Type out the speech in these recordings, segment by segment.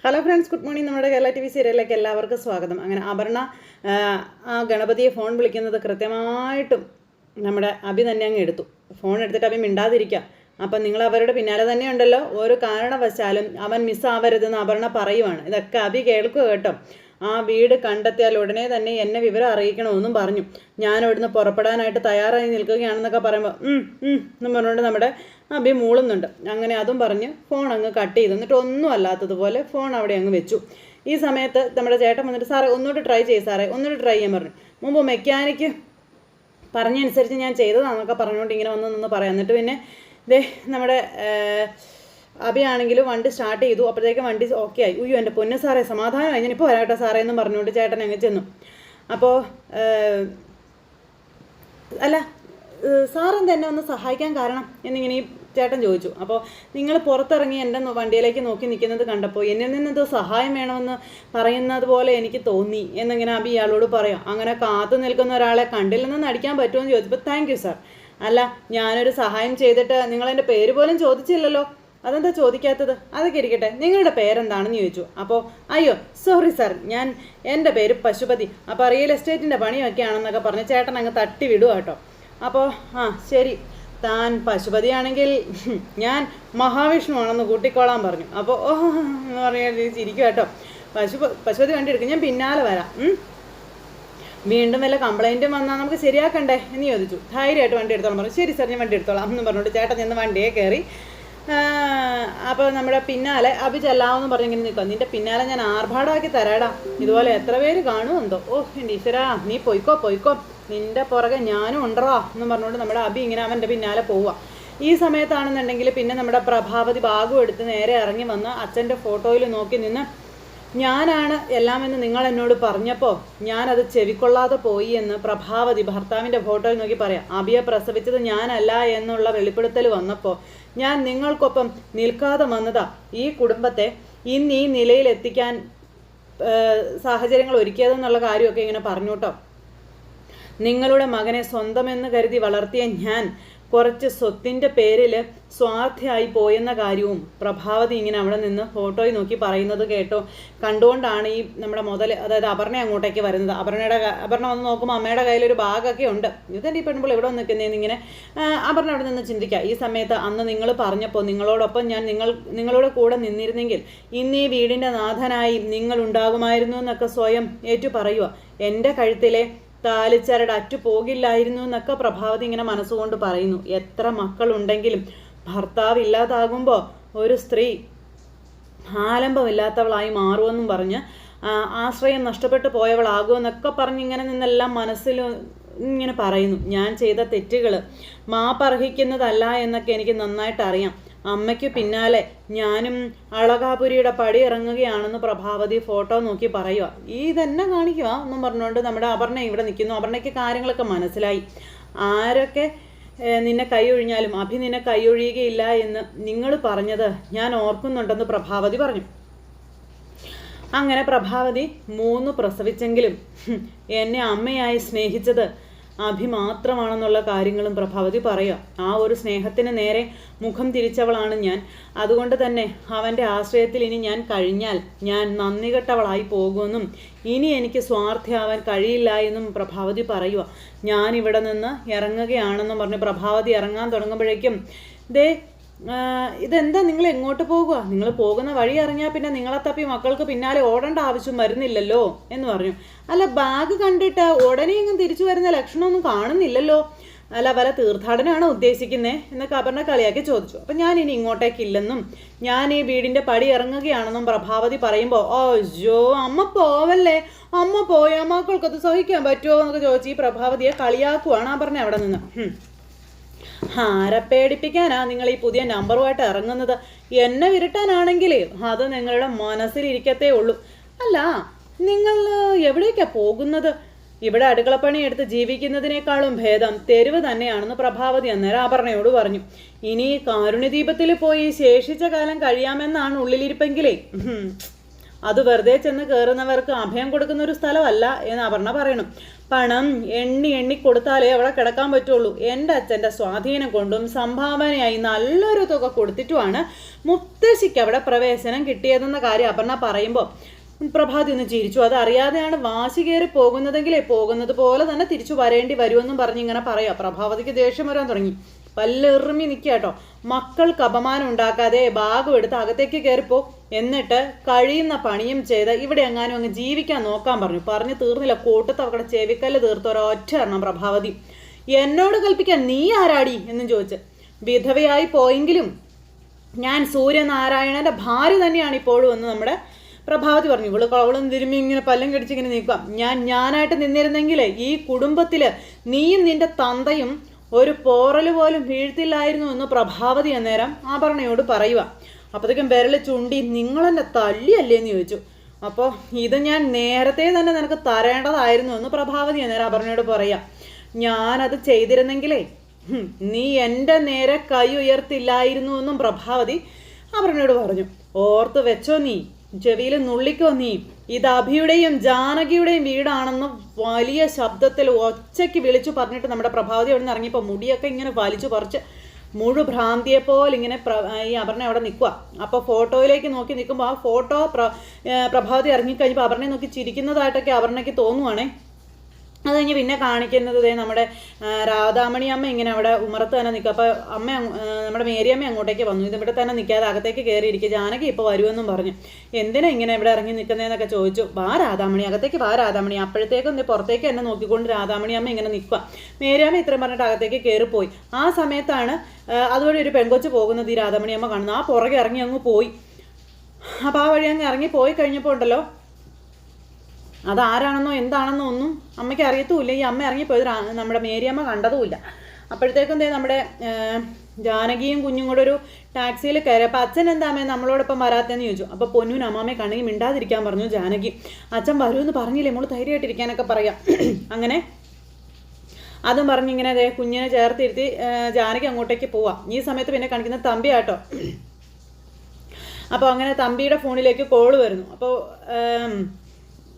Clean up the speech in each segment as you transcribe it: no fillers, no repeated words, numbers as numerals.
Hello friends, good morning. നമ്മുടെ Kerala T V സീരിയലിലേക്ക് എല്ലാവർക്കും സ്വാഗതം. അങ്ങനെ അപർണ ആ ഗണപതിയെ ഫോൺ വിളിക്കുന്നത് കൃത്യമായിട്ടും നമ്മുടെ അഭി തന്നെ അങ്ങ് എടുത്തു. ഫോൺ എടുത്തിട്ട് അഭി മിണ്ടാതിരിക്കുക. അപ്പം നിങ്ങൾ അവരുടെ പിന്നാലെ തന്നെ ഉണ്ടല്ലോ, ഒരു കാരണവശാലും അവൻ മിസ്സാവരുതെന്ന് അപർണ പറയുവാണ്. ഇതൊക്കെ അഭി കേൾക്കുക കേട്ടോ. ആ വീട് കണ്ടെത്തിയാൽ ഉടനെ തന്നെ എന്നെ വിവരം അറിയിക്കണമെന്നും പറഞ്ഞു. ഞാൻ ഇവിടുന്ന് പുറപ്പെടാനായിട്ട് തയ്യാറായി നിൽക്കുകയാണെന്നൊക്കെ പറയുമ്പോൾ എന്നും പറഞ്ഞുകൊണ്ട് നമ്മുടെ അഭി മൂളുന്നുണ്ട്. അങ്ങനെ അതും പറഞ്ഞ് ഫോൺ അങ്ങ് കട്ട് ചെയ്തു. എന്നിട്ട് ഒന്നും അല്ലാത്തതുപോലെ ഫോൺ അവിടെ അങ്ങ് വെച്ചു. ഈ സമയത്ത് നമ്മുടെ ചേട്ടൻ വന്നിട്ട് സാറേ ഒന്നുകൂടി ട്രൈ ചെയ്യും, സാറേ ഒന്നുകൂടി ട്രൈ ചെയ്യാൻ പറഞ്ഞു. മുമ്പ് മെക്കാനിക്ക് പറഞ്ഞനുസരിച്ച് ഞാൻ ചെയ്തതാണെന്നൊക്കെ പറഞ്ഞുകൊണ്ട് ഇങ്ങനെ നിന്ന് പറയാം. എന്നിട്ട് പിന്നെ ദേ നമ്മുടെ അഭിയാണെങ്കിലും വണ്ടി സ്റ്റാർട്ട് ചെയ്തു. അപ്പോഴത്തേക്കും വണ്ടി ഓക്കെ ആയി. ഉയ്യോ എൻ്റെ പൊന്നു സാറേ സമാധാനമായി, ഞാനിപ്പോൾ വരാട്ടോ സാറേ എന്നും പറഞ്ഞുകൊണ്ട് ചേട്ടൻ അങ്ങ് ചെന്നു. അപ്പോൾ അല്ല സാറെന്താ എന്നെ ഒന്ന് സഹായിക്കാൻ കാരണം എന്നിങ്ങനെ ഈ ചേട്ടൻ ചോദിച്ചു. അപ്പോൾ നിങ്ങൾ പുറത്തിറങ്ങി എൻ്റെ വണ്ടിയിലേക്ക് നോക്കി നിൽക്കുന്നത് കണ്ടപ്പോൾ എന്നിൽ നിന്നെന്തോ സഹായം വേണമെന്ന് പറയുന്നത് പോലെ എനിക്ക് തോന്നി എന്നിങ്ങനെ അഭി ഇയാളോട് പറയാം. അങ്ങനെ കാത്തു നിൽക്കുന്ന ഒരാളെ കണ്ടില്ലെന്ന് നടിക്കാൻ പറ്റുമെന്ന് ചോദിച്ചപ്പോൾ താങ്ക് യു സാർ. അല്ല ഞാനൊരു സഹായം ചെയ്തിട്ട് നിങ്ങളെൻ്റെ പേര് പോലും ചോദിച്ചില്ലല്ലോ, അതെന്താ ചോദിക്കാത്തത്? അതൊക്കെ ഇരിക്കട്ടെ, നിങ്ങളുടെ പേരെന്താണെന്ന് ചോദിച്ചു. അപ്പോൾ അയ്യോ സോറി സാർ, എൻ്റെ പേര് പശുപതി, അപ്പോൾ റിയൽ എസ്റ്റേറ്റിൻ്റെ പണിയൊക്കെ ആണെന്നൊക്കെ പറഞ്ഞ് ചേട്ടൻ അങ്ങ് തട്ടി വിടുക കേട്ടോ. അപ്പോൾ ശരി, താൻ പശുപതിയാണെങ്കിൽ ഞാൻ മഹാവിഷ്ണു ആണെന്ന് കൂട്ടിക്കോളാൻ പറഞ്ഞു. അപ്പോൾ എന്ന് പറഞ്ഞാൽ ചിരിക്കും കേട്ടോ. പശുപതി വണ്ടി എടുക്കും, ഞാൻ പിന്നാലെ വരാം. വീണ്ടും വല്ല കംപ്ലൈൻറ്റും വന്നാൽ നമുക്ക് ശരിയാക്കണ്ടേ എന്ന് ചോദിച്ചു. ധൈര്യമായിട്ട് വണ്ടി എടുത്തോളാം പറഞ്ഞു. ശരി സാർ, ഞാൻ വണ്ടി എടുത്തോളാം എന്ന് പറഞ്ഞിട്ട് ചേട്ടൻ ചെന്ന് വണ്ടിയെ കയറി. അപ്പോൾ നമ്മുടെ പിന്നാലെ അഭി ചെല്ലാമെന്ന് പറഞ്ഞിങ്ങനെ നിൽക്കുക. നിൻ്റെ പിന്നാലെ ഞാൻ ആർഭാടമാക്കി തരാടാ, ഇതുപോലെ എത്ര പേര് കാണുമെന്തോ. എൻ്റെ ഈശ്വരാ, നീ പൊയ്ക്കോ, നിൻ്റെ പുറകെ ഞാനും ഉണ്ടോ എന്ന് പറഞ്ഞുകൊണ്ട് നമ്മുടെ അഭി ഇങ്ങനെ അവൻ്റെ പിന്നാലെ പോവുക. ഈ സമയത്താണെന്നുണ്ടെങ്കിൽ പിന്നെ നമ്മുടെ പ്രഭാവതി ബാഗും എടുത്ത് നേരെ ഇറങ്ങി വന്ന് അച്ഛൻ്റെ ഫോട്ടോയിൽ നോക്കി നിന്ന് ഞാനാണ് എല്ലാമെന്ന് നിങ്ങൾ എന്നോട് പറഞ്ഞപ്പോൾ ഞാനത് ചെവിക്കൊള്ളാതെ പോയി എന്ന് പ്രഭാവതി ഭർത്താവിൻ്റെ ഫോട്ടോയിൽ നോക്കി പറയാം. അഭിയെ പ്രസവിച്ചത് ഞാനല്ല എന്നുള്ള വെളിപ്പെടുത്തൽ വന്നപ്പോൾ ഞാൻ നിങ്ങൾക്കൊപ്പം നിൽക്കാതെ വന്നതാ ഈ കുടുംബത്തെ ഇന്ന് ഈ നിലയിലെത്തിക്കാൻ സാഹചര്യങ്ങൾ ഒരുക്കിയതെന്നുള്ള കാര്യമൊക്കെ ഇങ്ങനെ പറഞ്ഞു കേട്ടോ. നിങ്ങളുടെ മകനെ സ്വന്തമെന്ന് കരുതി വളർത്തിയ ഞാൻ കുറച്ച് സ്വത്തിൻ്റെ പേരിൽ സ്വാർത്ഥയായി പോയെന്ന കാര്യവും പ്രഭാവതി ഇങ്ങനെ അവിടെ നിന്ന് ഫോട്ടോയിൽ നോക്കി പറയുന്നത് കേട്ടോ. കണ്ടുകൊണ്ടാണ് ഈ നമ്മുടെ അതായത് അപർണ അങ്ങോട്ടേക്ക് വരുന്നത്. അപർണ വന്ന് നോക്കുമ്പോൾ അമ്മയുടെ കയ്യിലൊരു ബാഗൊക്കെ ഉണ്ട്. ഇതെൻ്റെ ഈ പെൺപിള്ള ഇവിടെ വന്ന് നിൽക്കുന്നതെന്ന് ഇങ്ങനെ അപർണ അവിടെ നിന്ന് ചിന്തിക്കുക. ഈ സമയത്ത് അന്ന് നിങ്ങൾ പറഞ്ഞപ്പോൾ നിങ്ങളോടൊപ്പം ഞാൻ നിങ്ങളുടെ കൂടെ നിന്നിരുന്നെങ്കിൽ ഇന്ന് ഈ വീടിൻ്റെ നാഥനായി നിങ്ങൾ ഉണ്ടാകുമായിരുന്നു എന്നൊക്കെ സ്വയം ഏറ്റു പറയുക. എൻ്റെ കഴുത്തിലെ താലിച്ചരട് അറ്റു പോകില്ലായിരുന്നു എന്നൊക്കെ പ്രഭാവതി ഇങ്ങനെ മനസ്സുകൊണ്ട് പറയുന്നു. എത്ര മക്കളുണ്ടെങ്കിലും ഭർത്താവ് ഇല്ലാതാകുമ്പോൾ ഒരു സ്ത്രീ ആലംബമില്ലാത്തവളായി മാറുമെന്നും പറഞ്ഞ് ആശ്രയം നഷ്ടപ്പെട്ടു പോയവളാകുമെന്നൊക്കെ പറഞ്ഞ് ഇങ്ങനെ നിന്നെല്ലാം മനസ്സിൽ ഇങ്ങനെ പറയുന്നു. ഞാൻ ചെയ്ത തെറ്റുകൾ മാപ്പർഹിക്കുന്നതല്ല എന്നൊക്കെ എനിക്ക് നന്നായിട്ട് അറിയാം. അമ്മയ്ക്ക് പിന്നാലെ ഞാനും അളകാപുരിയുടെ പടി ഇറങ്ങുകയാണെന്ന് പ്രഭാവതി ഫോട്ടോ നോക്കി പറയുക. ഇതെന്നെ കാണിക്കുക എന്നും പറഞ്ഞുകൊണ്ട് നമ്മുടെ അപർണ ഇവിടെ നിൽക്കുന്നു. അപർണയ്ക്ക് കാര്യങ്ങളൊക്കെ മനസ്സിലായി. ആരൊക്കെ നിന്നെ കൈയൊഴിഞ്ഞാലും അഭി നിന്നെ കൈയൊഴിയുകയില്ല എന്ന് നിങ്ങൾ പറഞ്ഞത് ഞാൻ ഓർക്കുന്നുണ്ടെന്ന് പ്രഭാവതി പറഞ്ഞു. അങ്ങനെ പ്രഭാവതി 3 പ്രസവിച്ചെങ്കിലും എന്നെ അമ്മയായി സ്നേഹിച്ചത് അഭി മാത്രമാണെന്നുള്ള കാര്യങ്ങളും പ്രഭാവതി പറയുക. ആ ഒരു സ്നേഹത്തിന് നേരെ മുഖം തിരിച്ചവളാണ് ഞാൻ. അതുകൊണ്ട് തന്നെ അവൻ്റെ ആശ്രയത്തിൽ ഇനി ഞാൻ കഴിഞ്ഞാൽ ഞാൻ നന്ദി കെട്ടവളായി പോകുമെന്നും ഇനി എനിക്ക് സ്വാർത്ഥയാവാൻ കഴിയില്ല എന്നും പ്രഭാവതി പറയുക. ഞാനിവിടെ നിന്ന് ഇറങ്ങുകയാണെന്നും പറഞ്ഞ് പ്രഭാവതി ഇറങ്ങാൻ തുടങ്ങുമ്പോഴേക്കും ഇതെന്താ നിങ്ങൾ എങ്ങോട്ട് പോകുക? നിങ്ങൾ പോകുന്ന വഴി അറിഞ്ഞാൽ പിന്നെ നിങ്ങളെ തപ്പി മക്കൾക്ക് പിന്നാലെ ഓടേണ്ട ആവശ്യം വരുന്നില്ലല്ലോ എന്ന് പറഞ്ഞു. അല്ല ബാഗ് കണ്ടിട്ട് ഉടനെ എങ്ങും തിരിച്ചു വരുന്ന ലക്ഷണമൊന്നും കാണുന്നില്ലല്ലോ. അല്ല വല്ല തീർത്ഥാടനമാണോ ഉദ്ദേശിക്കുന്നേ എന്നൊക്കെ അപർണ കളിയാക്കി ചോദിച്ചു. അപ്പം ഞാൻ ഇനി ഇങ്ങോട്ടേക്കില്ലെന്നും ഞാൻ ഈ വീടിൻ്റെ പടി ഇറങ്ങുകയാണെന്നും പ്രഭാവതി പറയുമ്പോൾ അയ്യോ അമ്മ പോവല്ലേ, അമ്മ പോയാൽ മക്കൾക്കത് സഹിക്കാൻ പറ്റുമോ എന്നൊക്കെ ചോദിച്ച് ഈ പ്രഭാവതിയെ കളിയാക്കുവാണ് അപർണ അവിടെ നിന്ന്. ആരെ പേടിപ്പിക്കാനാ നിങ്ങൾ ഈ പുതിയ നമ്പറുമായിട്ട് ഇറങ്ങുന്നത്? എന്നെ വിരട്ടാനാണെങ്കിൽ അത് നിങ്ങളുടെ മനസ്സിലിരിക്കത്തേ ഉള്ളൂ. അല്ല നിങ്ങൾ എവിടേക്കാണ് പോകുന്നത്? ഇവിടെ അടുക്കളപ്പണി എടുത്ത് ജീവിക്കുന്നതിനേക്കാളും ഭേദം തെരുവ് തന്നെയാണെന്ന് പ്രഭാവതി അന്നേരം അപർണയോട് പറഞ്ഞു. ഇനി കാരുണ്യദീപത്തിൽ പോയി ശേഷിച്ച കാലം കഴിയാമെന്നാണ് ഉള്ളിലിരിപ്പെങ്കിലേ അത് വെറുതെ ചെന്ന് കയറുന്നവർക്ക് അഭയം കൊടുക്കുന്ന ഒരു സ്ഥലമല്ല എന്ന് അപർണ പറയണം. പണം എണ്ണി എണ്ണി കൊടുത്താലേ അവിടെ കിടക്കാൻ പറ്റുള്ളൂ. എൻ്റെ അച്ഛൻ്റെ സ്വാധീനം കൊണ്ടും സംഭാവനയായി നല്ലൊരു തുക കൊടുത്തിട്ടുമാണ് മുത്തശ്ശിക്ക് അവിടെ പ്രവേശനം കിട്ടിയതെന്ന കാര്യം അപർണ പറയുമ്പോൾ പ്രഭാതി ഒന്ന് ചിരിച്ചു. അത് അറിയാതെയാണ് വാശി കയറി പോകുന്നതെങ്കിലേ പോകുന്നത് പോലെ തന്നെ തിരിച്ചു വരേണ്ടി വരുമെന്നും പറഞ്ഞ് ഇങ്ങനെ പറയാം. പ്രഭാവതിക്ക് ദേഷ്യം വരാൻ തുടങ്ങി. പല്ലെറുമി നിൽക്കുക കേട്ടോ. മക്കൾക്ക് അപമാനം ഉണ്ടാക്കാതെ ഭാഗം എടുത്ത് അകത്തേക്ക് കയറിപ്പോ, എന്നിട്ട് കഴിയുന്ന പണിയും ചെയ്ത് ഇവിടെ എങ്ങാനും അങ്ങ് ജീവിക്കാൻ നോക്കാൻ പറഞ്ഞു. പറഞ്ഞു തീർന്നില്ല, കൂട്ടത്ത് അവരുടെ ചെവിക്കല്ല് തീർത്തൊരൊറ്റ എണ്ണം പ്രഭാവതി. എന്നോട് കൽപ്പിക്കാൻ നീ ആരാടി എന്നും ചോദിച്ച്. വിധവയായി പോയെങ്കിലും ഞാൻ സൂര്യനാരായണന്റെ ഭാര്യ തന്നെയാണ് ഇപ്പോഴും എന്ന് നമ്മുടെ പ്രഭാവതി പറഞ്ഞു. ഇവള് കവളും തിരുമ്മി ഇങ്ങനെ പല്ലും കടിച്ച് ഇങ്ങനെ നിൽക്കാം. ഞാനായിട്ട് നിന്നിരുന്നെങ്കിൽ ഈ കുടുംബത്തില് നീയും നിന്റെ തന്തയും ഒരു പോറൽ പോലും വീഴ്ത്തില്ലായിരുന്നു എന്ന് പ്രഭാവതി അന്നേരം അപർണയോട് പറയുക. അപ്പോഴത്തേക്കും വിരൽ ചൂണ്ടി നിങ്ങളെന്നെ തല്ലിയല്ലേന്ന് ചോദിച്ചു. അപ്പോൾ ഇത് ഞാൻ നേരത്തെ തന്നെ നിനക്ക് തരേണ്ടതായിരുന്നു എന്ന് പ്രഭാവതി അന്നേരം അപർണയോട് പറയാം. ഞാനത് ചെയ്തിരുന്നെങ്കിലേ നീ എൻ്റെ നേരെ കൈ ഉയർത്തില്ലായിരുന്നു എന്നും പ്രഭാവതി അപർണയോട് പറഞ്ഞു. ഓർത്ത് വെച്ചോ, നീ ചെവിയിൽ നുള്ളിക്കോ, നീ ഇത് അഭിയുടെയും ജാനകിയുടെയും വീടാണെന്ന് വലിയ ശബ്ദത്തിൽ ഒച്ചയ്ക്ക് വിളിച്ചു പറഞ്ഞിട്ട് നമ്മുടെ പ്രഭാവതി അവിടെ നിന്ന് ഇറങ്ങിയപ്പോൾ മുടിയൊക്കെ ഇങ്ങനെ വലിച്ചു പറിച്ച് മുഴുഭ്രാന്തിയെപ്പോലെ ഇങ്ങനെ ഈ അപർണ അവിടെ നിൽക്കുക. അപ്പോൾ ഫോട്ടോയിലേക്ക് നോക്കി നിൽക്കുമ്പോൾ ആ ഫോട്ടോ പ്രഭാവതി ഇറങ്ങിക്കഴിഞ്ഞപ്പോൾ അപർണയെ നോക്കി ചിരിക്കുന്നതായിട്ടൊക്കെ അപർണയ്ക്ക് തോന്നുവാണേ. അത് കഴിഞ്ഞ് പിന്നെ കാണിക്കുന്നത് നമ്മുടെ രാധാമണി അമ്മ ഇങ്ങനെ അവിടെ ഉമ്മറത്ത് തന്നെ നിൽക്കുക. അപ്പോൾ അമ്മ നമ്മുടെ മേരിയമ്മ അങ്ങോട്ടേക്ക് വന്നു. ഇതിവിടെ തന്നെ നിൽക്കാതെ അകത്തേക്ക് കയറിയിരിക്കുക. ജാനകി ഇപ്പോൾ വരുമെന്നും പറഞ്ഞു. എന്തിനാ ഇങ്ങനെ ഇവിടെ ഇറങ്ങി നിൽക്കുന്നതെന്നൊക്കെ ചോദിച്ചു. വാ രാധാമണി, അകത്തേക്ക് വാ രാധാമണി. അപ്പോഴത്തേക്കും പുറത്തേക്ക് എന്നെ നോക്കിക്കൊണ്ട് രാധാമണി അമ്മ ഇങ്ങനെ നിൽക്കുക. മേരിയമ്മ ഇത്രയും പറഞ്ഞിട്ട് അകത്തേക്ക് കയറിപ്പോയി. ആ സമയത്താണ് അതുവഴി ഒരു പെൺകൊച്ച് പോകുന്നത് ഈ രാധാമണി അമ്മ കാണുന്നത്. ആ പുറകെ ഇറങ്ങി അങ്ങ് പോയി. അപ്പോൾ ആ വഴി അങ്ങ് ഇറങ്ങി പോയി കഴിഞ്ഞപ്പോൾ ഉണ്ടല്ലോ, അതാരാണെന്നോ എന്താണെന്നോ ഒന്നും അമ്മയ്ക്ക് അറിയത്തുമില്ല. ഈ അമ്മ ഇറങ്ങിപ്പോയത് നമ്മുടെ മേരിയമ്മ കണ്ടതുമില്ല. അപ്പോഴത്തേക്കും നമ്മുടെ ജാനകിയും കുഞ്ഞും കൂടെ ഒരു ടാക്സിയിൽ കയറി. അപ്പോൾ അച്ഛൻ എന്താ അമ്മേ നമ്മളോടൊപ്പം വരാത്തെന്ന് ചോദിച്ചു. അപ്പോൾ പൊന്നൂന് അമ്മാമ്മയെ കണ്ടെങ്കിൽ മിണ്ടാതിരിക്കാൻ പറഞ്ഞു ജാനകി. അച്ഛൻ വരുമെന്ന് പറഞ്ഞില്ലേ, മോള് ധൈര്യമായിട്ടിരിക്കാനൊക്കെ പറയാം. അങ്ങനെ അതും പറഞ്ഞിങ്ങനെ അതെ കുഞ്ഞിനെ ചേർത്തിരുത്തി ജാനകി അങ്ങോട്ടേക്ക് പോവാം. ഈ സമയത്ത് പിന്നെ കാണിക്കുന്ന തമ്പിയാട്ടോ. അപ്പോൾ അങ്ങനെ തമ്പിയുടെ ഫോണിലേക്ക് കോള് വരുന്നു. അപ്പോൾ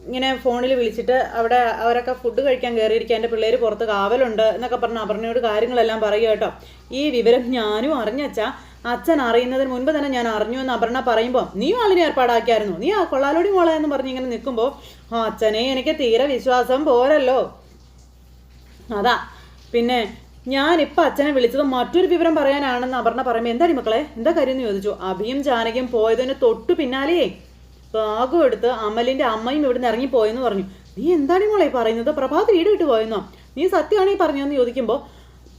ഇങ്ങനെ ഫോണിൽ വിളിച്ചിട്ട് അവിടെ അവരൊക്കെ ഫുഡ് കഴിക്കാൻ കയറിയിരിക്കുക, എൻ്റെ പിള്ളേർ പുറത്ത് കാവലുണ്ട് എന്നൊക്കെ പറഞ്ഞ് അപർണയോട് കാര്യങ്ങളെല്ലാം പറയുക കേട്ടോ. ഈ വിവരം ഞാനും അറിഞ്ഞച്ചാ, അച്ഛൻ അറിയുന്നതിന് മുൻപ് തന്നെ ഞാൻ അറിഞ്ഞു എന്ന് അപർണ പറയുമ്പോൾ നീ ആളിനെ ഏർപ്പാടാക്കിയായിരുന്നു, നീ ആ കൊള്ളാലോടി മോളെ എന്ന് പറഞ്ഞ് ഇങ്ങനെ നിൽക്കുമ്പോൾ അച്ഛനെ എനിക്ക് തീരെ വിശ്വാസം പോരല്ലോ. അതാ പിന്നെ ഞാനിപ്പോൾ അച്ഛനെ വിളിച്ചത് മറ്റൊരു വിവരം പറയാനാണെന്ന് അപർണ പറയുമ്പോൾ എന്താടി മക്കളെ എന്താ കാര്യം എന്ന് ചോദിച്ചു. അഭിയും ജാനകിയും പോയതിന് തൊട്ടു പിന്നാലെയേ ബാഗും എടുത്ത് അമലിൻ്റെ അമ്മയും ഇവിടുന്ന് ഇറങ്ങിപ്പോയെന്ന് പറഞ്ഞു. നീ എന്താണ് മോളെ പറയുന്നത്? പ്രഭാത് വീട് വിട്ട് പോയെന്നോ? നീ സത്യമാണീ പറഞ്ഞതെന്ന് ചോദിക്കുമ്പോൾ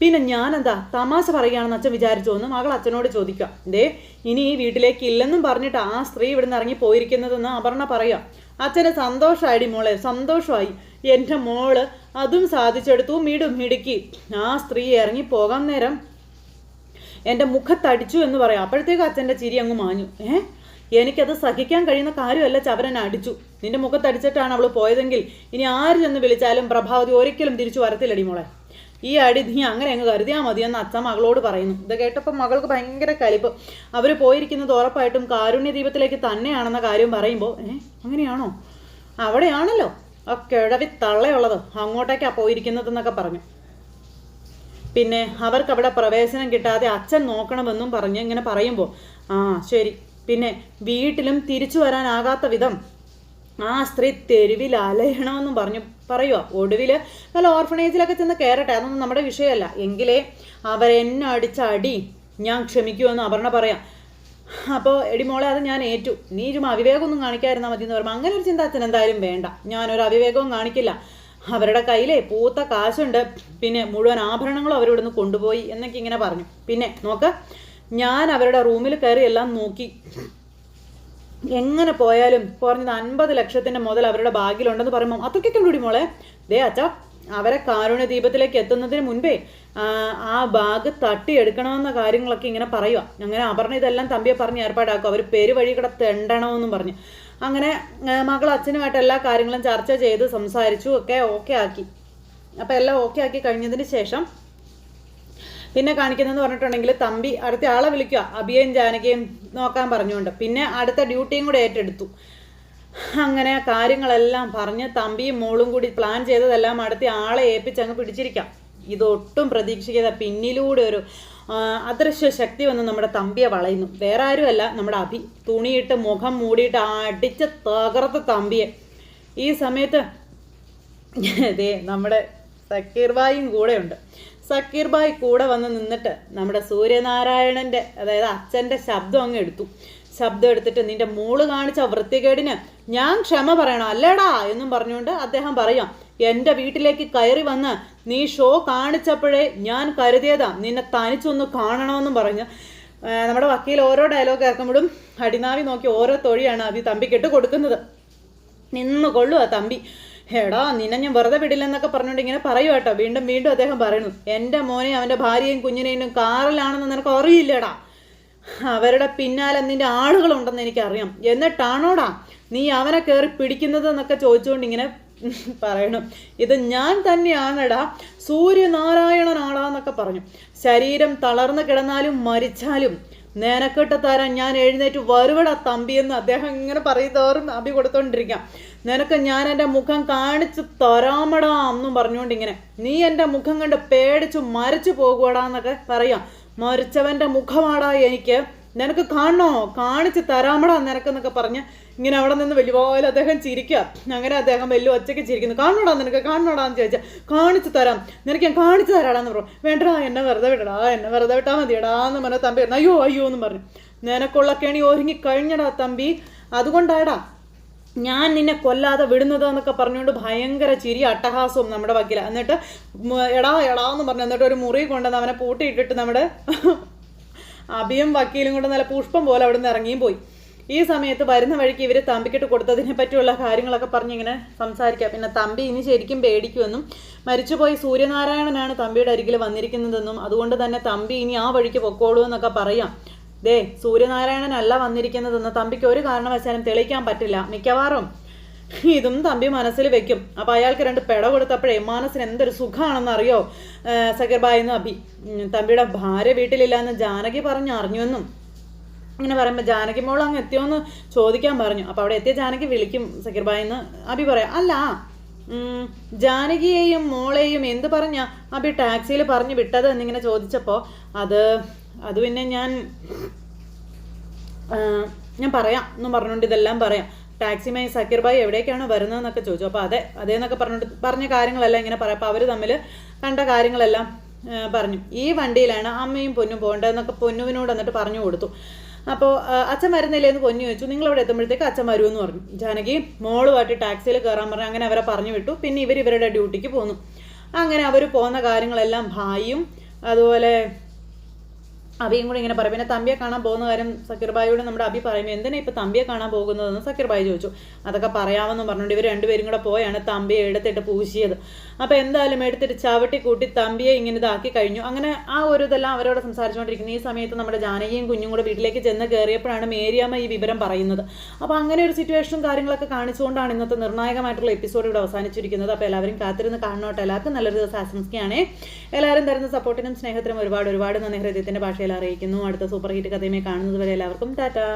പിന്നെ ഞാനെന്താ തമാശ പറയുകയാണെന്ന് അച്ഛൻ വിചാരിച്ചു എന്ന് മകൾ അച്ഛനോട് ചോദിക്കുക. ഇനി ഈ വീട്ടിലേക്ക് ഇല്ലെന്നും പറഞ്ഞിട്ട് ആ സ്ത്രീ ഇവിടുന്ന് ഇറങ്ങി പോയിരിക്കുന്നതെന്ന് അപർണ പറയുക. അച്ഛന് സന്തോഷമായിടി മോളെ, സന്തോഷമായി. എൻ്റെ മോള് അതും സാധിച്ചെടുത്തു, മിടുക്കി. ആ സ്ത്രീ ഇറങ്ങിപ്പോകാൻ നേരം എൻ്റെ മുഖത്തടിച്ചു എന്ന് പറയാം. അപ്പോഴത്തേക്കും അച്ഛൻ്റെ ചിരി അങ്ങ് മാഞ്ഞു. എനിക്കത് സഹിക്കാൻ കഴിയുന്ന കാര്യമല്ല, ചവരനെ അടിച്ചു. നിന്റെ മുഖത്തടിച്ചിട്ടാണ് അവൾ പോയതെങ്കിൽ ഇനി ആര് ചെന്ന് വിളിച്ചാലും പ്രഭാവതി ഒരിക്കലും തിരിച്ചു വരത്തില്ലടി മോളെ. ഈ അടി നീ അങ്ങനെ അങ്ങ് കരുതിയാൽ മതിയെന്ന് അച്ഛൻ മകളോട് പറയുന്നു. ഇത് കേട്ടപ്പോൾ മകൾക്ക് ഭയങ്കര കലിപ്പ്. അവർ പോയിരിക്കുന്നത് ഉറപ്പായിട്ടും കാരുണ്യദീപത്തിലേക്ക് തന്നെയാണെന്ന കാര്യം പറയുമ്പോൾ അങ്ങനെയാണോ? അവിടെയാണല്ലോ ആ കിഴവി തള്ളയുള്ളത്, അങ്ങോട്ടേക്കാണ് പോയിരിക്കുന്നതെന്നൊക്കെ പറഞ്ഞു. പിന്നെ അവർക്കവിടെ പ്രവേശനം കിട്ടാതെ അച്ഛൻ നോക്കണമെന്നും പറഞ്ഞ് ഇങ്ങനെ പറയുമ്പോൾ ശരി. പിന്നെ വീട്ടിലും തിരിച്ചു വരാനാകാത്ത വിധം ആ സ്ത്രീ തെരുവിൽ അലയണമെന്നും പറയുക. ഒടുവിൽ നല്ല ഓർഫണേജിലൊക്കെ ചെന്ന് കയറട്ടെ, അതൊന്നും നമ്മുടെ വിഷയമല്ല. എങ്കിലേ അവരെന്നെ അടിച്ച അടി ഞാൻ ക്ഷമിക്കുമെന്ന് അപർണ പറയാം. അപ്പോൾ എടി മോളെ അത് ഞാൻ ഏറ്റു, നീ അവിവേകമൊന്നും കാണിക്കാതിരുന്നാൽ മതി എന്ന് പറയുമ്പോൾ അങ്ങനെ ഒരു ചിന്ത അച്ഛൻ എന്തായാലും വേണ്ട, ഞാനൊരു അവിവേകവും കാണിക്കില്ല. അവരുടെ കയ്യിലെ പൂത്ത കാശുണ്ട്, പിന്നെ മുഴുവൻ ആഭരണങ്ങളും അവരിവിടുന്ന് കൊണ്ടുപോയി എന്നൊക്കെ ഇങ്ങനെ പറഞ്ഞു. പിന്നെ നോക്ക്, ഞാൻ അവരുടെ റൂമിൽ കയറി എല്ലാം നോക്കി. എങ്ങനെ പോയാലും കുറഞ്ഞത് 50 ലക്ഷത്തിൻ്റെ മുതൽ അവരുടെ ബാഗിലുണ്ടെന്ന് പറയുമ്പോൾ അതൊക്കെ കണ്ടുപിടി മോളെ. അച്ഛാ അവരെ കാരുണ്യദീപത്തിലേക്ക് എത്തുന്നതിന് മുൻപേ ആ ബാഗ് തട്ടിയെടുക്കണമെന്ന കാര്യങ്ങളൊക്കെ ഇങ്ങനെ പറയുക. അങ്ങനെ അപർണ ഇതെല്ലാം തമ്പിയെ പറഞ്ഞ് ഏർപ്പാടാക്കും. അവർ പെരുവഴി കൂടെ തെണ്ടണമെന്നും പറഞ്ഞു. അങ്ങനെ മകൾ അച്ഛനുമായിട്ട് എല്ലാ കാര്യങ്ങളും ചർച്ച ചെയ്ത് സംസാരിച്ചു ഒക്കെ ഓക്കെ ആക്കി. അപ്പോൾ എല്ലാം ഓക്കെ ആക്കി കഴിഞ്ഞതിന് ശേഷം പിന്നെ കാണിക്കുന്നതെന്ന് പറഞ്ഞിട്ടുണ്ടെങ്കിൽ തമ്പി അടുത്ത ആളെ വിളിക്കുക, അഭിയും ജാനകിയും നോക്കാൻ പറഞ്ഞുകൊണ്ട്. പിന്നെ അടുത്ത ഡ്യൂട്ടിയും കൂടെ ഏറ്റെടുത്തു. അങ്ങനെ കാര്യങ്ങളെല്ലാം പറഞ്ഞ് തമ്പിയും മോളും കൂടി പ്ലാൻ ചെയ്തതെല്ലാം അടുത്ത ആളെ ഏൽപ്പിച്ച് അങ്ങ് പിടിച്ചിരിക്കാം. ഇതൊട്ടും പ്രതീക്ഷിക്കാതെ പിന്നിലൂടെ ഒരു അദൃശ്യ ശക്തി വന്ന് നമ്മുടെ തമ്പിയെ വളയുന്നു. വേറെ ആരുമല്ല, നമ്മുടെ അഭി. തുണിയിട്ട് മുഖം മൂടിയിട്ട് അടിച്ച് തകർത്ത തമ്പിയെ. ഈ സമയത്ത് ദേ നമ്മുടെ സക്കീർ ബായും കൂടെ ഉണ്ട്. സക്കീർ ബായ് കൂടെ വന്ന് നിന്നിട്ട് നമ്മുടെ സൂര്യനാരായണൻ്റെ, അതായത് അച്ഛൻ്റെ ശബ്ദം അങ്ങ് എടുത്തു. ശബ്ദം എടുത്തിട്ട് നിന്റെ മോള് കാണിച്ച വൃത്തികേടിന് ഞാൻ ക്ഷമ പറയണം അല്ലേടാ എന്നും പറഞ്ഞുകൊണ്ട് അദ്ദേഹം പറയാം, എൻ്റെ വീട്ടിലേക്ക് കയറി വന്ന് നീ ഷോ കാണിച്ചപ്പോഴേ ഞാൻ കരുതിയതാ നിന്നെ തനിച്ചൊന്ന് കാണണമെന്നും പറഞ്ഞ് നമ്മുടെ വക്കീൽ ഓരോ ഡയലോഗ് കേൾക്കുമ്പോഴും അടിനാവി നോക്കി ഓരോ തൊഴിയാണ് അഭി തമ്പിക്കിട്ട് കൊടുക്കുന്നത്. നിന്ന് കൊള്ളുക തമ്പി. എടാ നിന്നെ ഞാൻ വെറുതെ വിടില്ലെന്നൊക്കെ പറഞ്ഞുകൊണ്ട് ഇങ്ങനെ പറയുക കേട്ടോ. വീണ്ടും വീണ്ടും അദ്ദേഹം പറയുന്നു, എൻ്റെ മോനെ അവൻ്റെ ഭാര്യയും കുഞ്ഞിനെയും കാറിലാണെന്ന് നിനക്ക് അറിയില്ലടാ. അവരുടെ പിന്നാലെ നിന്റെ ആളുകളുണ്ടെന്ന് എനിക്കറിയാം. എന്നിട്ടാണോടാ നീ അവനെ കയറി പിടിക്കുന്നത് എന്നൊക്കെ ചോദിച്ചുകൊണ്ട് ഇങ്ങനെ പറയണം. ഇത് ഞാൻ തന്നെയാണെടാ, സൂര്യനാരായണനാടാ എന്നൊക്കെ പറഞ്ഞു. ശരീരം തളർന്നു കിടന്നാലും മരിച്ചാലും നിനക്കിട്ട് തരാൻ ഞാൻ എഴുന്നേറ്റ് വരുവടാ തമ്പിയെന്ന് അദ്ദേഹം ഇങ്ങനെ പറയുന്നതോറും അഭി കൊടുത്തോണ്ടിരിക്കാം. നിനക്ക് ഞാൻ എൻ്റെ മുഖം കാണിച്ച് തരാമടാ എന്നും പറഞ്ഞുകൊണ്ട് ഇങ്ങനെ, നീ എൻ്റെ മുഖം കണ്ട് പേടിച്ചു മരിച്ചു പോകുവടാ എന്നൊക്കെ പറയാം. മരിച്ചവൻ്റെ മുഖമാടാ എനിക്ക്, നിനക്ക് കാണണോ, കാണിച്ച് തരാമടാ നിനക്കെന്നൊക്കെ പറഞ്ഞ് ഇങ്ങനെ അവിടെ നിന്ന് വലിയ അദ്ദേഹം ചിരിക്കുക. അങ്ങനെ അദ്ദേഹം വലിയ ഒച്ചയ്ക്ക് ചിരിക്കുന്നു. കാണണോടാ നിനക്ക്, കാണണോടാന്ന് ചോദിച്ചാൽ കാണിച്ചു തരാം, നിനക്ക് ഞാൻ കാണിച്ചു തരാടാന്ന് പറഞ്ഞു. വേണ്ടടാ എന്നെ വെറുതെ വിടടാ, എന്നെ വെറുതെ വിട്ടാൽ മതിയടാ എന്ന് പറഞ്ഞ തമ്പി അയ്യോ അയ്യോ എന്ന് പറഞ്ഞു. നിനക്കുള്ള കെണി ഒരുങ്ങി കഴിഞ്ഞടാ തമ്പി, അതുകൊണ്ടാടാ ഞാൻ നിന്നെ കൊല്ലാതെ വിടുന്നത് എന്നൊക്കെ പറഞ്ഞുകൊണ്ട് ഭയങ്കര ചിരി അട്ടഹാസവും നമ്മുടെ വക്കീല. എന്നിട്ട് എടാ എന്ന് പറഞ്ഞു. എന്നിട്ട് ഒരു മുറി കൊണ്ടുവന്ന് അവനെ പൂട്ടിയിട്ടിട്ട് നമ്മുടെ അഭിയും വക്കീലും കൊണ്ട് നല്ല പുഷ്പം പോലെ അവിടെ നിന്ന് ഇറങ്ങിയും പോയി. ഈ സമയത്ത് വരുന്ന വഴിക്ക് ഇവർ തമ്പിക്കിട്ട് കൊടുത്തതിനെ പറ്റിയുള്ള കാര്യങ്ങളൊക്കെ പറഞ്ഞിങ്ങനെ സംസാരിക്കുക. പിന്നെ തമ്പി ഇനി ശരിക്കും പേടിക്കുമെന്നും മരിച്ചുപോയി സൂര്യനാരായണനാണ് തമ്പിയുടെ അരികിൽ വന്നിരിക്കുന്നതെന്നും അതുകൊണ്ട് തന്നെ തമ്പി ഇനി ആ വഴിക്ക് പൊക്കോളൂ എന്നൊക്കെ പറയാം. ദേ സൂര്യനാരായണനല്ല വന്നിരിക്കുന്നതെന്ന് തമ്പിക്ക് ഒരു കാരണവശാലും തെളിയിക്കാൻ പറ്റില്ല. മിക്കവാറും ഇതും തമ്പി മനസ്സിൽ വെക്കും. അപ്പം അയാൾക്ക് 2 പെട കൊടുത്തപ്പോഴേ മനസ്സിന് എന്തൊരു സുഖമാണെന്നറിയോ സക്കീർ ബായ് എന്ന് അഭി. തമ്പിയുടെ ഭാര്യ വീട്ടിലില്ല എന്ന് ജാനകി അറിഞ്ഞുവെന്നും അങ്ങനെ പറയുമ്പോൾ ജാനകി മോൾ അങ്ങ് എത്തിയോന്ന് ചോദിക്കാൻ പറഞ്ഞു. അപ്പോൾ അവിടെ എത്തിയ ജാനകി വിളിക്കും സക്കീർ ബായ് എന്ന് അഭി പറയാം. അല്ല ജാനകിയെയും മോളെയും എന്ത് പറഞ്ഞാ അഭി ടാക്സിയിൽ പറഞ്ഞു വിട്ടത് എന്നിങ്ങനെ ചോദിച്ചപ്പോൾ അത് പിന്നെ ഞാൻ പറയാം എന്നും പറഞ്ഞുകൊണ്ട് ഇതെല്ലാം പറയാം. ടാക്സിമായി സക്കീർ ബായ് എവിടേക്കാണ് വരുന്നതെന്നൊക്കെ ചോദിച്ചു. അപ്പോൾ അതേന്നൊക്കെ പറഞ്ഞ കാര്യങ്ങളെല്ലാം ഇങ്ങനെ പറയാം. അപ്പോൾ അവർ തമ്മിൽ കണ്ട കാര്യങ്ങളെല്ലാം പറഞ്ഞു. ഈ വണ്ടിയിലാണ് അമ്മയും പൊന്നും പോകേണ്ടതെന്നൊക്കെ പൊന്നുവിനോട് എന്നിട്ട് പറഞ്ഞു കൊടുത്തു. അപ്പോൾ അച്ഛൻ വരുന്നില്ലേന്ന് പൊന്നു ചോദിച്ചു. നിങ്ങളവിടെ എത്തുമ്പോഴത്തേക്ക് അച്ഛൻ വരുമെന്ന് പറഞ്ഞു. ജാനകി മോളുമായിട്ട് ടാക്സിയിൽ കയറാൻ പറഞ്ഞു. അങ്ങനെ അവരെ പറഞ്ഞു വിട്ടു. പിന്നെ ഇവരുടെ ഡ്യൂട്ടിക്ക് പോന്നു. അങ്ങനെ അവർ പോകുന്ന കാര്യങ്ങളെല്ലാം ഭായിയും അതുപോലെ അഭിയും കൂടി ഇങ്ങനെ പറയും. പിന്നെ തമ്പിയെ കാണാൻ പോകുന്ന കാര്യം സക്കീർ ബായിയോട് നമ്മുടെ അഭി പറയുമ്പോൾ എന്തിനാ ഇപ്പോൾ തമ്പിയെ കാണാൻ പോകുന്നതെന്ന് സക്കീർ ബായി ചോദിച്ചു. അതൊക്കെ പറയാമെന്ന് പറഞ്ഞുകൊണ്ട് ഇവർ 2 പേരും കൂടെ പോയാണ് തമ്പിയെ എടുത്തിട്ട് പൂശിയത്. അപ്പോൾ എന്തായാലും എടുത്തിട്ട് ചവിട്ടി കൂട്ടി തമ്പിയെ ഇങ്ങനെ ഇതാക്കി കഴിഞ്ഞു. അങ്ങനെ ആ ഒരു ഇതെല്ലാം അവരോട് സംസാരിച്ചുകൊണ്ടിരിക്കുന്നു. ഈ സമയത്ത് നമ്മുടെ ജാനകിയും കുഞ്ഞും കൂടെ വീട്ടിലേക്ക് ചെന്ന് കയറിയപ്പോഴാണ് മേരിയമ്മ ഈ വിവരം പറയുന്നത്. അപ്പോൾ അങ്ങനെ ഒരു സിറ്റുവേഷനും കാര്യങ്ങളൊക്കെ കാണിച്ചുകൊണ്ടാണ് ഇന്നത്തെ നിർണായകമായിട്ടുള്ള എപ്പിസോഡ് ഇവിടെ അവസാനിച്ചിരിക്കുന്നത്. അപ്പോൾ എല്ലാവരും കാത്തിരുന്ന് കാണണോട്ടെ. എല്ലാവർക്കും നല്ലൊരു ദിവസം ആശംസിക്കുകയാണേ. എല്ലാവരും തരുന്ന സപ്പോർട്ടിനും സ്നേഹത്തിനും ഒരുപാട് നന്ദി ഹൃദയത്തിൻ്റെ ഭാഷയിൽ അറിയിക്കുന്നു. അടുത്ത സൂപ്പർ ഹിറ്റ് കഥയുമായി കാണുന്നത് വരെ എല്ലാവർക്കും ടാറ്റാ.